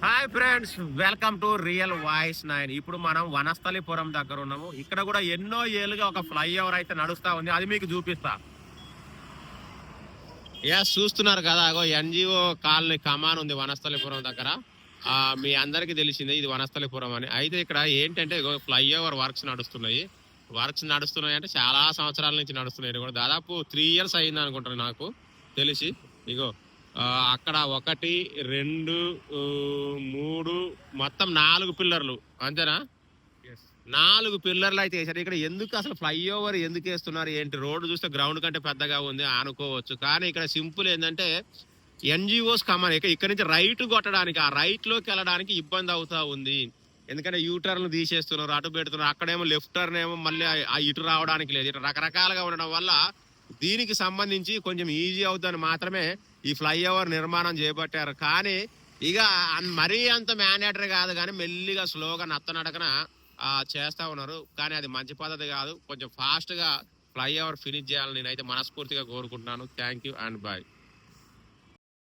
Hi friends, welcome to real voice 9. ఇప్పుడు మనం వనస్థలిపురం దగ్గర ఉన్నాము. ఇక్కడ కూడా ఎన్నో ఏళ్ళుగా ఒక ఫ్లైఓవర్ అయితే నడుస్తా ఉంది. అది మీకు చూపిస్తా. చూస్తున్నారు కదా, అగో ఎన్జిఓ కాలనీ కమాన్ ఉంది వనస్థలిపురం దగ్గర. మీ అందరికి తెలిసిందే ఇది వనస్థలిపురం అని. అయితే ఇక్కడ ఏంటంటే ఫ్లైఓవర్ వర్క్స్ నడుస్తున్నాయి. అంటే చాలా సంవత్సరాల నుంచి నడుస్తున్నాయి. కూడా దాదాపు 3 years అయింది అనుకుంటాను నాకు తెలిసి. ఇగో అక్కడ 1, 2, 3 మొత్తం 4 పిల్లర్లు, అంతేనా? 4 పిల్లర్లు అయితే వేసారు. ఇక్కడ ఎందుకు అసలు ఫ్లైఓవర్ ఎందుకు వేస్తున్నారు ఏంటి? రోడ్డు చూస్తే గ్రౌండ్ కంటే పెద్దగా ఉంది అనుకోవచ్చు, కానీ ఇక్కడ సింపుల్ ఏంటంటే ఎన్జిఓస్ కమాన్ ఇక్కడ నుంచి రైట్ కొట్టడానికి, ఆ రైట్ లోకి వెళ్ళడానికి ఇబ్బంది అవుతా ఉంది. ఎందుకంటే యూటర్న్ తీసేస్తున్నారు, అటు పెడుతున్నారు. అక్కడేమో లెఫ్ట్ టర్న్ ఏమో మళ్ళీ ఇటు రావడానికి లేదు. ఇటు రకరకాలుగా ఉండడం వల్ల దీనికి సంబంధించి కొంచెం ఈజీ అవుతుందని మాత్రమే ఈ ఫ్లైఓవర్ నిర్మాణం చేపట్టారు. కానీ ఇక మరీ అంత మ్యాండేటరీ కాదు, కానీ మెల్లిగా స్లోగా నత్తనడకన చేస్తా ఉన్నారు. కానీ అది మంచి పద్ధతి కాదు. కొంచెం ఫాస్ట్ గా ఫ్లైఓవర్ ఫినిష్ చేయాలని నేనైతే మనస్ఫూర్తిగా కోరుకుంటున్నాను. Thank you and bye.